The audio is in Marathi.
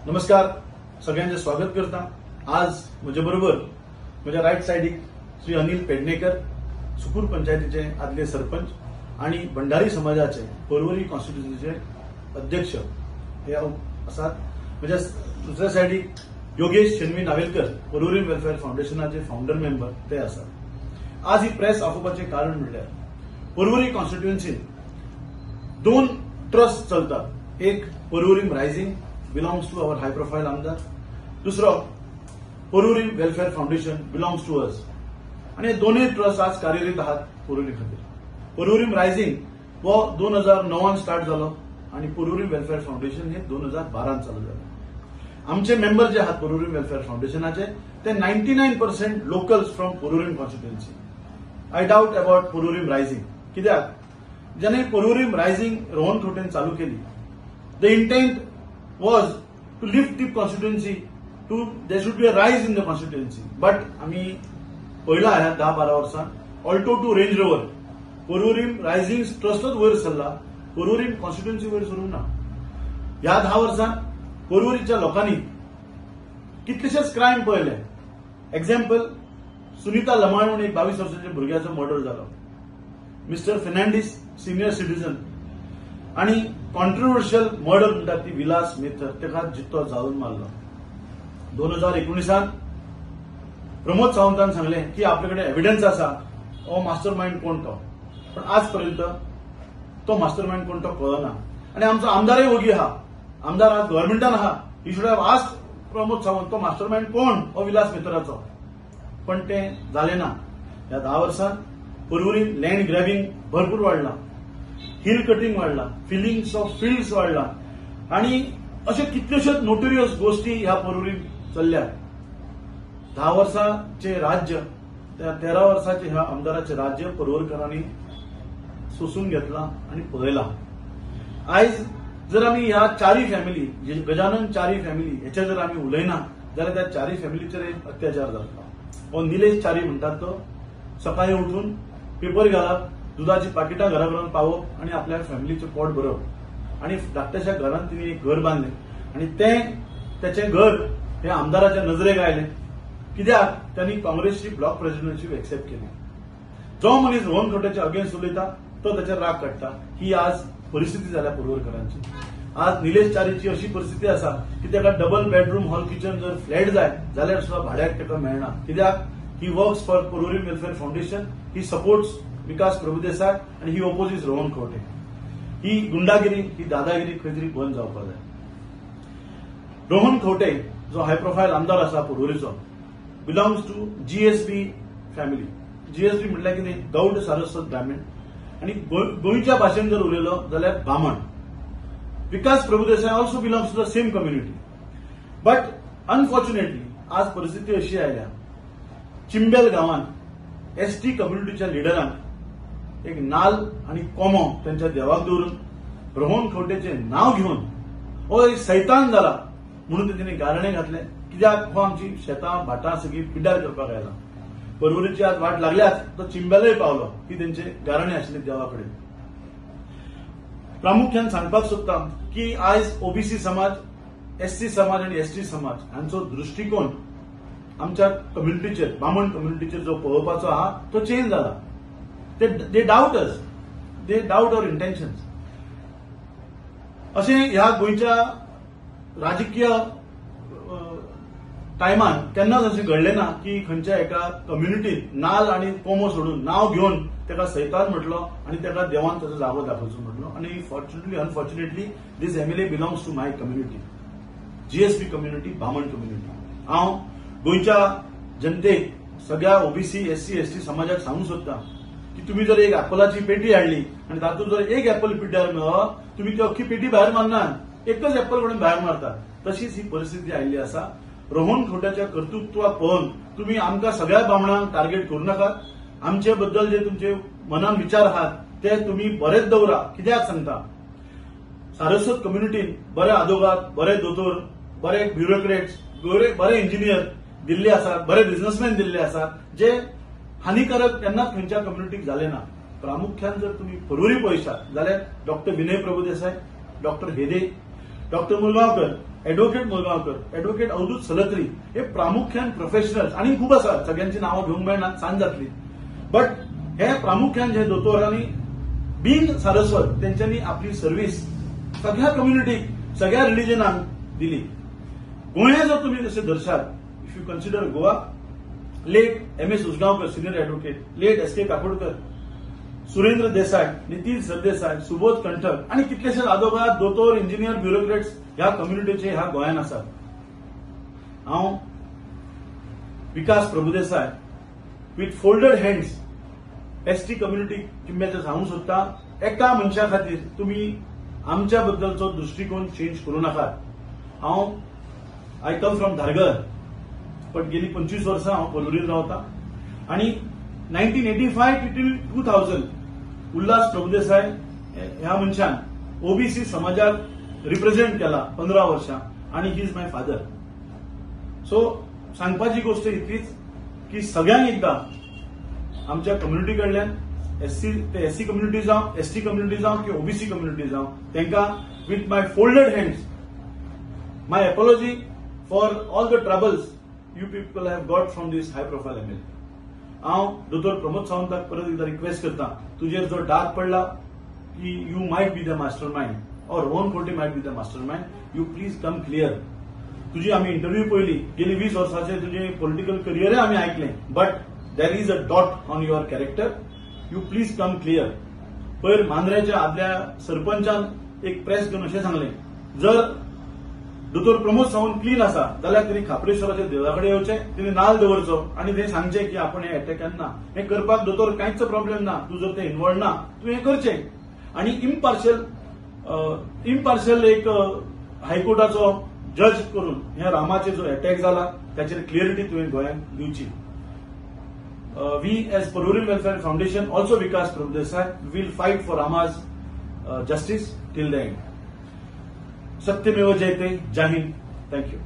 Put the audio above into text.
नमस्कार, सगळ्यांचे स्वागत करता। आज म्हजे बरोबर म्हज्या रायट सायडीक श्री अनिल पेडणेकर, सुकूर पंचायतीचे आदले सरपंच आणि भंडारी समाजाचे पर्वरी कॉन्स्टिट्युन्सीचे अध्यक्ष हे आसात। म्हज्या दुसऱ्या सायडीक योगेश शेणवी नावेलकर, पर्वरी वेलफेअर फाउंडेशनाचे फाउंडर मेंबर ते आसात। आज ही प्रेस आपोवपाचे कारण म्हणल्यार पर्वरी कॉन्स्टिट्युन्सीन दोन ट्रस्ट चलतात। एक Porvorim rising belongs to our high profile आमदार, दुसरो Porvorim welfare foundation belongs to us। आणि हे दोन्ही ट्रस्ट आज कार्यरत आहात पर्वरी खातीर। पर्वरी रायझिंग वो 2009 स्टार्ट जालो आणि पर्वरी वेलफेअर फाउंडेशन हे 2012 चालू झाले। आमचे मेंबर जे आहात पर्वरी वेलफेअर फाउंडेशनाचे ते 99% locals from Porvorim constituency. I doubt about Porvorim rising, कित्याक ज्याने पर्वरी रायझिंग रोहनखोटेन चालू केली, the intent was to lift the constituency, there should be a rise in the constituency. But आम्ही पहिला आहे 10-12 वर्षां Alto to Range Rover Porvorim rising ट्रस्टच वयर सरला, पर्वरी कॉन्स्टिट्युएन्सी वयर सरूंक ना। ह्या 10 वर्षां पर्वरीच्या लोकांनी कितलेशेच क्रायम पळयले। एक्झाम्पल, सुनीता लमाण म्हणून एक 22 वर्षाच्या भुरग्याचो मर्डर झालो। मिस्टर फर्नांडीस सिनियर सिटीजन आणि कॉन्ट्रोवर्शियल मर्डर म्हणतात ती विलास मेथर, तेका जित्तो जाळून मारलो। 2019 प्रमोद सावंतान सांगले की आपल्याकडे एव्हिडन्स आसा, हो मास्टर माइंड कोण तो, पण आजपर्यंत तो मास्टर माइंड कोण तो कळना। आणि आमचो आमदारय वगी आहा, आमदार आज गव्हर्नमेंटान आहा, he should have asked Pramod Sawant तो मास्टर माइंड कोण हो विलास मेथराचो, पण ते जाले ना। या 10 वर्षांत पर्वरी लँड ग्रॅबिंग भरपूर वाढला, हिल कटिंग वाढला, फिलिंग्स ऑफ फील्ड्स वाढला आणि अशा कितल्योशेच नोटोरियस गोष्टी ह्या पर्वरी चल्ल्या। 10 वर्षांचे राज्य, त्या 13 वर्षाचे ह्या आमदाराचे राज्य पर्वरकरांनी सोसून घेतला आणि पळयला। आयज जर आम्ही ह्या 4 फॅमिली, गजानन 4 फॅमिली हेचे जर आम्ही उलयना जाल्यार त्या 4 फॅमिलीचेर एक अत्याचार जाता। हो निलेश 4 म्हणतात तो सकाळी उठून पेपर घालप, दुधाची पाकिटां घरापर्यंत पावप आणि आपल्या फॅमिलीचे पोट भरप। आणि धाकट्याशा घरांत तिने एक घर बांधले आणि त्याचे घर हे आमदाराच्या नजरेक आयले, कित्याक त्यांनी काँग्रेसची ब्लॉक प्रेसिडेंटशिप एक्सेप्ट केली। जो मनीस रोहनखोट्याच्या अगेन्स्ट उलयता तो त्याचे राग काडटा। ही आज परिस्थिती झाल्या पर्वरकरांची। आज निलेश 4ची अशी परिस्थिती आसा की त्याला डबल बेडरूम हॉल किचन जर फ्लॅट जाय जाल्यार सुद्धा भाड्याक ताका मेळना, कित्याक he works for Porvorim welfare foundation, he supports Vikas Prabhudesai आणि ही ओपोजिट रोहनखोटे। ही गुंडागिरी, ही दादागिरी खंय तरी बंद जावपाक जाय। रोहनखोटे जो हाय प्रोफायल आमदार आसा पर्वरीचो belongs to GSB family. GSB म्हटल्यार कितें, गौड सारस्वत ब्राह्मण, आणि गोंयच्या भाशेन जर उलयलो जाल्यार ब्राह्मण। Vikas Prabhudesai also belongs to the same community. But unfortunately आज परिस्थिती अशी आयल्या, चिंबेल गावात एसटी कम्युनिटीच्या लिडरांक एक नाल आणि कोमो त्यांच्या देवाक दवरून रोहनखोटेचे नाव घेऊन हो एक सैतान जाला म्हणून तेणे गारणे घातले, कित्याक हो आमची शेतां भाटां सगळी पिड्ड्यार करपाक आयला। पर्वरीची आज वाट लागल्याच तो चिंबेलय पावलो की त्यांचे गारणे आशिल्ले देवा कडेन। प्रामुख्यान सांगपाक सोदता की आयज ओबीसी समाज, एससी समाज आणि एसटी समाज हांचो दृष्टिकोन आमच्या कम्युनिटीचेर, ब्राह्मण कम्युनिटीचेर जो पळोवपाचो आहा तो चेंज जाला। They doubt us, they doubt our intentions. अशें ह्या गोंयच्या राजकीय टायमान केन्नाच अशें घडलें ना की खंयच्या एका कम्युनिटीन नाल आणि कोमो सोडून नाव घेवन ताका सैतान म्हटलो आणि ताका देवान ताचो जागो दाखोवचो म्हटलो। आणि fortunately unfortunately this MLA belongs to my community, GSB community, Brahmin community. हांव गोंयच्या जनतेक, सगळ्या ओबीसी, एससी, एसटी समाजाक सांगूंक सोदता की तुम्ही जर एक ऍपलाची पेटी हाडली आणि तातूंत जर एक ऍपल पिड्ड्यार मेळ्ळो, तुम्ही ती अख्खी पेटी भायर मारना, एकच ऍपल कडून भायर मारता। तशीच ही परिस्थिती आयिल्ली आसा। रोहनखोट्याच्या कर्तृत्वाक पळोवन तुम्ही आमकां सगळ्या ब्राह्मणांक टार्गेट करूं नाकात। आमचे बद्दल जे तुमचे मनान विचार आहात ते तुम्ही बरेच दवरा। कित्याक सांगता, सारस्वत कम्युनिटीन बरे आदोगाद, बरे दोतोर, बरे ब्युरोक्रेट्स, बरे इंजिनियर दिल्ले आसात, बरे बिझनेसमॅन दिल्ले आसात जे हानिकारक केन्नाच खंयच्या कम्युनिटीक जाले ना। प्रामुख्यान जर तुम्ही पर्वरी पळयशात जाल्यार doctor Vinay Prabhudesai, doctor Hede, doctor Mulgaonkar, advocate Mulgaonkar, advocate Avdhoot Salatri हे प्रामुख्यान प्रोफेशनल्स आणि खूप आसात, सगळ्यांची नावं घेवंक मेळनात, सांज जातली. बट हे प्रामुख्यान जे दोतोरांनी बीन सारस्वत तेंच्यांनी आपली सर्व्हिस सगळ्या कम्युनिटीक, सगळ्या रिलीजनांक दिली. गोंया जर तुम्ही जसे दर्शात, if you consider Goa, late M S Usgaonkar senior advocate, late S K Kakodkar, Surendra Desai, Nitin Sardesai, Subodh कंठक आणि कितलेशे आदोगाद दोतोर, इंजिनियर, ब्युरोक्रेट्स ह्या कम्युनिटीचे ह्या गोंयान आसात. हांव Vikas Prabhudesai with folded hands ST community किंमतें सांगूंक सोदता, एका मनशा खातीर तुमी आमच्या बद्दलचो दृष्टिकोन चेंज करूं नाकात. हांव I come from Dhargal, but गेली 25 वर्सां हांव पलुरीन रावता आणि 1985 टिल 2000 उल्हास प्रभुदेसाय ह्या मनशान ओबीसी समाजाक रिप्रेझेंट केला 15 वर्सां आणि he is my father. So सांगपाची गोष्ट इतलीच की सगळ्यांक एकदा आमच्या कम्युनिटी कडल्यान एससी कम्युनिटी जावं, एसटी कम्युनिटी जावं किंवा ओबीसी कम्युनिटी जावं, तांकां with my folded hands my apology for all the troubles you people have got from this high profile MLA. हांव दोतोर प्रमोद सावंताक परत एकदा रिक्वेस्ट करता, तुजेर जो डाग पडला की you might be the master mind और रोहन खोटे might be the master mind, you please come clear. तुजी आमी इंटरव्यू पळयली, गेली 20 वर्सांचे तुजे पॉलिटिकल करियर आमी ऐकलें, but there is a dot on your character. You please come clear. पयर मांद्र्याच्या आदल्या सरपंचान एक प्रेस घेवन अशें सांगलें, जर दोतोर प्रमोद सावंत क्लीन आसा जाल्यार तेणी खापरेश्वराच्या देवळा कडेन येवचें, तेणी नाल्ल दवरचो आणि ते सांगचें की आपण हे अटॅकान ना. हे करपाक दोतोर कांयच प्रॉब्लेम ना, तूं जर ते इन्वॉल्व ना तूं हें करचें. आणि इम्पार्शियल एक हायकोर्टाचो जज करून ह्या रामाचे जो अटॅक जाला त्याचेर क्लियरिटी तुवें गोंयांक दिवची. We as Porvorim welfare foundation, also Vikas Prabhudesai, will fight for Rama's justice till the end. सत्यमेव जयते. जय हिंद. थँक्यू.